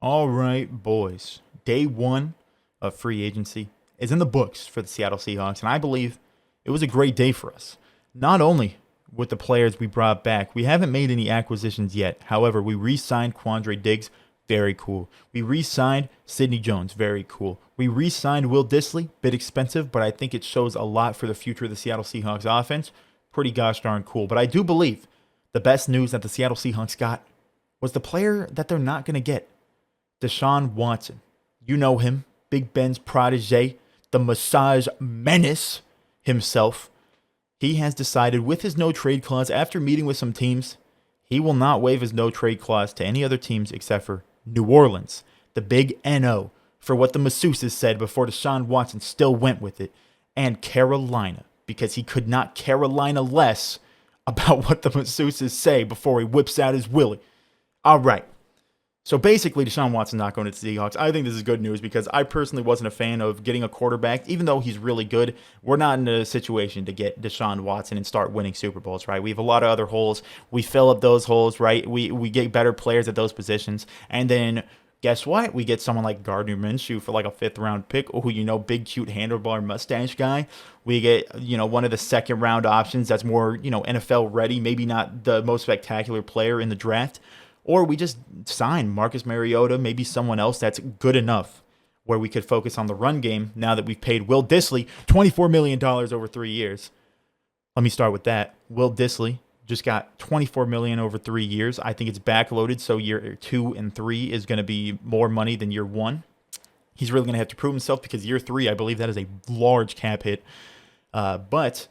All right, boys. Day one of free agency is in the books for the Seattle Seahawks, and I believe it was a great day for us. Not only with the players we brought back, we haven't made any acquisitions yet. However, we re-signed Quandre Diggs, very cool. We re-signed Sidney Jones, very cool. We re-signed Will Dissly, bit expensive, but I think it shows a lot for the future of the Seattle Seahawks offense. Pretty gosh darn cool. But I do believe the best news that the Seattle Seahawks got was the player that they're not going to get. Deshaun Watson. You know him, Big Ben's protege, the massage menace himself. He has decided with his no trade clause, after meeting with some teams, he will not waive his no trade clause to any other teams except for New Orleans, the big NO, for what the masseuses said before Deshaun Watson still went with it, and Carolina, because he could not Carolina less about what the masseuses say before he whips out his willy. All right. So basically, Deshaun Watson not going to the Seahawks. I think this is good news because I personally wasn't a fan of getting a quarterback. Even though he's really good, we're not in a situation to get Deshaun Watson and start winning Super Bowls, right? We have a lot of other holes. We fill up those holes, right? We get better players at those positions. And then guess what? We get someone like Gardner Minshew for like a fifth-round pick. Oh, big, cute handlebar mustache guy. We get, one of the second-round options that's more, NFL ready. Maybe not the most spectacular player in the draft. Or we just sign Marcus Mariota, maybe someone else that's good enough where we could focus on the run game now that we've paid Will Dissly $24 million over 3 years. Let me start with that. Will Dissly just got $24 million over 3 years. I think it's backloaded, so year 2 and 3 is going to be more money than year 1. He's really going to have to prove himself because year 3, I believe that is a large cap hit. But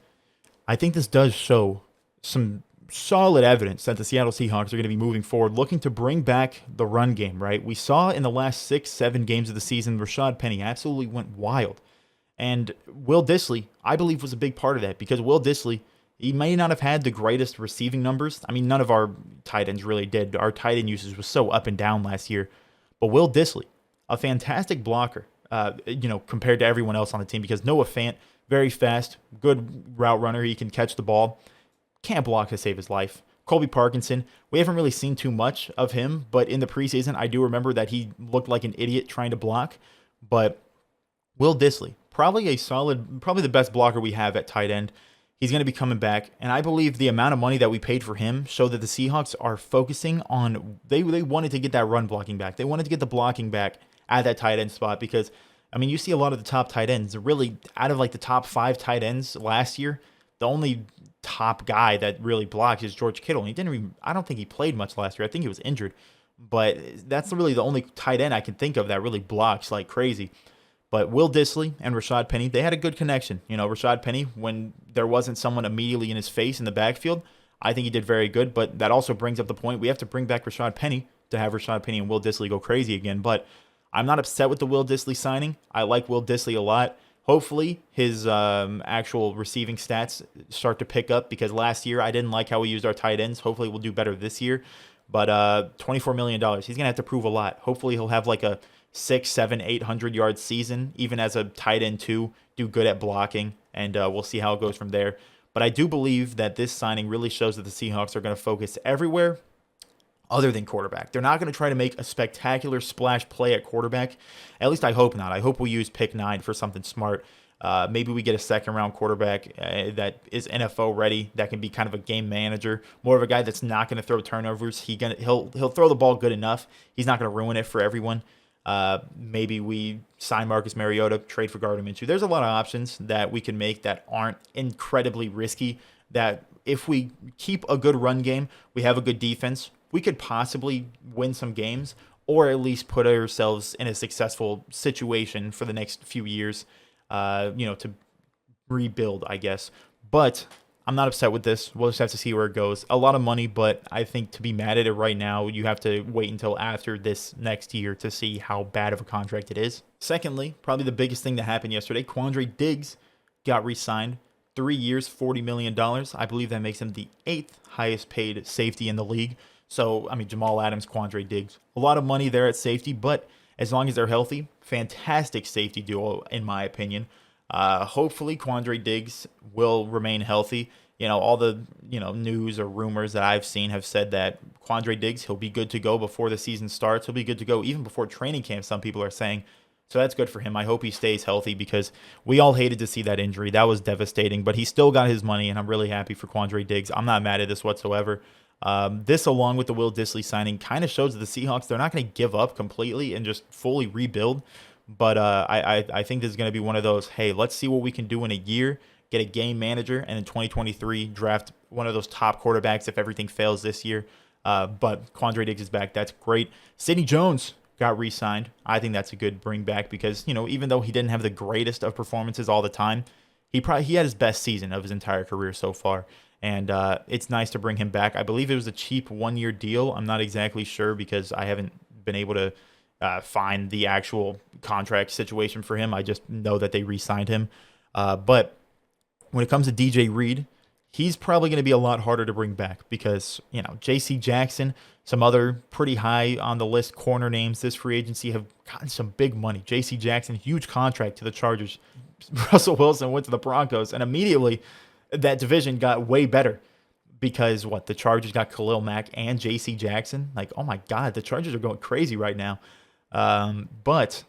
I think this does show some solid evidence that the Seattle Seahawks are going to be moving forward, looking to bring back the run game, right? We saw in the last 6-7 games of the season, Rashaad Penny absolutely went wild. And Will Dissly, I believe, was a big part of that because Will Dissly, he may not have had the greatest receiving numbers. I mean, none of our tight ends really did. Our tight end usage was so up and down last year. But Will Dissly, a fantastic blocker, compared to everyone else on the team because Noah Fant, very fast, good route runner. He can catch the ball. Can't block to save his life. Colby Parkinson, we haven't really seen too much of him, but in the preseason, I do remember that he looked like an idiot trying to block. But Will Dissly, probably the best blocker we have at tight end. He's going to be coming back, and I believe the amount of money that we paid for him showed that the Seahawks are focusing on, they wanted to get that run blocking back. They wanted to get the blocking back at that tight end spot because, I mean, you see a lot of the top tight ends. Really, out of like the top 5 tight ends last year, the only top guy that really blocks is George Kittle. And I don't think he played much last year. I think he was injured. But that's really the only tight end I can think of that really blocks like crazy. But Will Dissly and Rashaad Penny, they had a good connection. Rashaad Penny, when there wasn't someone immediately in his face in the backfield, I think he did very good. But that also brings up the point, we have to bring back Rashaad Penny to have Rashaad Penny and Will Dissly go crazy again. But I'm not upset with the Will Dissly signing. I like Will Dissly a lot. Hopefully, his actual receiving stats start to pick up because last year I didn't like how we used our tight ends. Hopefully, we'll do better this year. But $24 million, he's going to have to prove a lot. Hopefully, he'll have like a 6, 7, 800-yard season, even as a tight end too, do good at blocking, and we'll see how it goes from there. But I do believe that this signing really shows that the Seahawks are going to focus everywhere other than quarterback. They're not going to try to make a spectacular splash play at quarterback. At least I hope not. I hope we use pick 9 for something smart. Maybe we get a second-round quarterback that is NFL ready, that can be kind of a game manager, more of a guy that's not going to throw turnovers. He'll throw the ball good enough. He's not going to ruin it for everyone. Maybe we sign Marcus Mariota, trade for Gardner Minshew. There's a lot of options that we can make that aren't incredibly risky, that if we keep a good run game, we have a good defense, we could possibly win some games or at least put ourselves in a successful situation for the next few years, to rebuild, I guess. But I'm not upset with this. We'll just have to see where it goes. A lot of money, but I think to be mad at it right now, you have to wait until after this next year to see how bad of a contract it is. Secondly, probably the biggest thing that happened yesterday, Quandre Diggs got re-signed. 3 years, $40 million. I believe that makes him the 8th highest paid safety in the league. So, I mean, Jamal Adams, Quandre Diggs. A lot of money there at safety, but as long as they're healthy, fantastic safety duo, in my opinion. Hopefully, Quandre Diggs will remain healthy. all the, news or rumors that I've seen have said that Quandre Diggs, he'll be good to go before the season starts. He'll be good to go even before training camp, some people are saying. So that's good for him. I hope he stays healthy because we all hated to see that injury. That was devastating, but he still got his money, and I'm really happy for Quandre Diggs. I'm not mad at this whatsoever. This, along with the Will Dissly signing, kind of shows that the Seahawks, they're not going to give up completely and just fully rebuild. But I think this is going to be one of those, hey, let's see what we can do in a year, get a game manager, and in 2023 draft one of those top quarterbacks if everything fails this year. But Quandre Diggs is back. That's great. Sidney Jones got re-signed. I think that's a good bring back because, even though he didn't have the greatest of performances all the time, he had his best season of his entire career so far. And it's nice to bring him back. I believe it was a cheap 1-year deal. I'm not exactly sure because I haven't been able to find the actual contract situation for him. I just know that they re-signed him. But when it comes to DJ Reed, he's probably going to be a lot harder to bring back because, J.C. Jackson, some other pretty high on the list corner names this free agency have gotten some big money. J.C. Jackson, huge contract to the Chargers. Russell Wilson went to the Broncos, and immediately that division got way better because the Chargers got Khalil Mack and J.C. Jackson. Like, oh my God, the Chargers are going crazy right now. But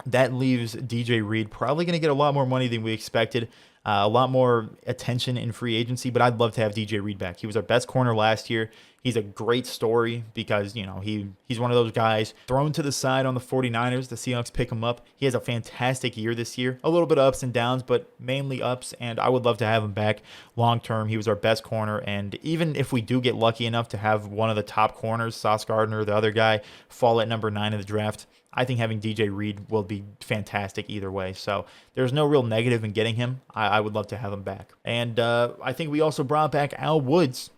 that leaves DJ Reed probably going to get a lot more money than we expected. A lot more attention in free agency, but I'd love to have DJ Reed back. He was our best corner last year. He's a great story because, he's one of those guys thrown to the side on the 49ers. The Seahawks pick him up. He has a fantastic year this year. A little bit of ups and downs, but mainly ups, and I would love to have him back long term. He was our best corner, and even if we do get lucky enough to have one of the top corners, Sauce Gardner, the other guy, fall at number 9 in the draft, I think having DJ Reed will be fantastic either way. So there's no real negative in getting him. I would love to have him back. And I think we also brought back Al Woods.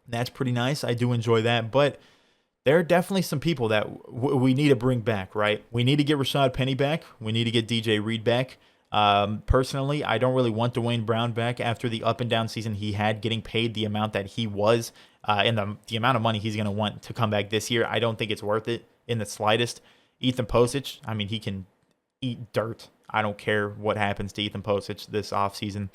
That's pretty nice. I do enjoy that. But there are definitely some people that we need to bring back, right? We need to get Rashaad Penny back. We need to get DJ Reed back. Personally, I don't really want Dwayne Brown back after the up and down season he had, getting paid the amount that he was, and the amount of money he's going to want to come back this year. I don't think it's worth it in the slightest. Ethan Posich, he can eat dirt. I don't care what happens to Ethan Posich this offseason.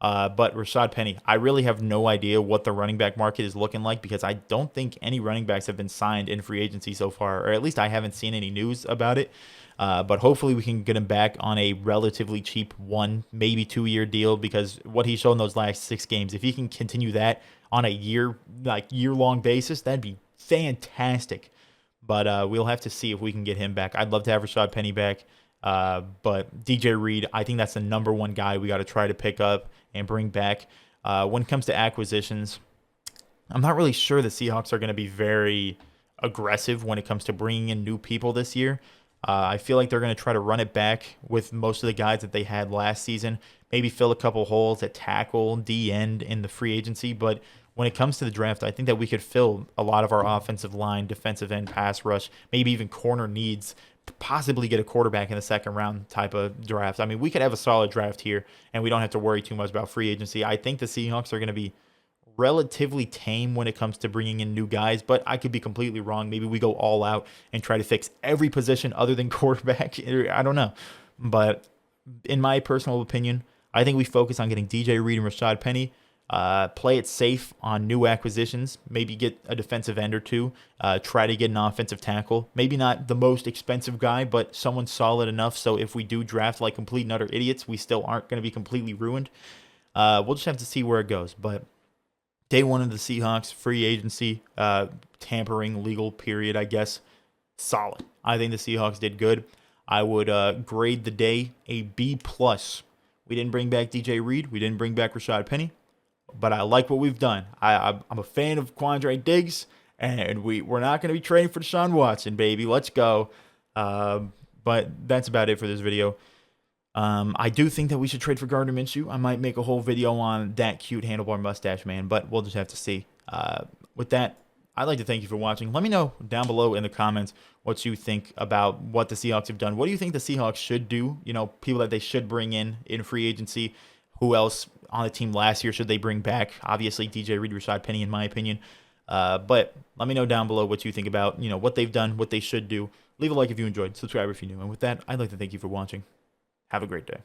But Rashaad Penny, I really have no idea what the running back market is looking like because I don't think any running backs have been signed in free agency so far, or at least I haven't seen any news about it. But hopefully we can get him back on a relatively cheap 1, maybe 2-year deal because what he's shown those last 6 games, if he can continue that on a year-long basis, that'd be fantastic. But we'll have to see if we can get him back. I'd love to have Rashaad Penny back. But DJ Reed, I think that's the number one guy we got to try to pick up and bring back. When it comes to acquisitions, I'm not really sure the Seahawks are going to be very aggressive when it comes to bringing in new people this year. I feel like they're going to try to run it back with most of the guys that they had last season, maybe fill a couple holes at tackle, D-end in the free agency, but when it comes to the draft, I think that we could fill a lot of our offensive line, defensive end, pass rush, maybe even corner needs, possibly get a quarterback in the second round type of draft. We could have a solid draft here, and we don't have to worry too much about free agency. I think the Seahawks are going to be relatively tame when it comes to bringing in new guys, but I could be completely wrong. Maybe we go all out and try to fix every position other than quarterback. I don't know. But in my personal opinion, I think we focus on getting DJ Reed and Rashaad Penny. Play it safe on new acquisitions. Maybe get a defensive end or two. Try to get an offensive tackle. Maybe not the most expensive guy, but someone solid enough so if we do draft like complete and utter idiots, we still aren't going to be completely ruined. We'll just have to see where it goes. But day 1 of the Seahawks, free agency, tampering, legal period, I guess, solid. I think the Seahawks did good. I would grade the day a B+. We didn't bring back DJ Reed. We didn't bring back Rashaad Penny. But I like what we've done. I'm a fan of Quandre Diggs, and we're not going to be trading for Deshaun Watson, baby. Let's go. But that's about it for this video. I do think that we should trade for Gardner Minshew. I might make a whole video on that cute handlebar mustache man, but we'll just have to see. With that, I'd like to thank you for watching. Let me know down below in the comments what you think about what the Seahawks have done. What do you think the Seahawks should do? People that they should bring in free agency. Who else on the team last year should they bring back? Obviously, DJ Reed, Rashaad Penny, in my opinion. But let me know down below what you think about what they've done, what they should do. Leave a like if you enjoyed. Subscribe if you're new. And with that, I'd like to thank you for watching. Have a great day.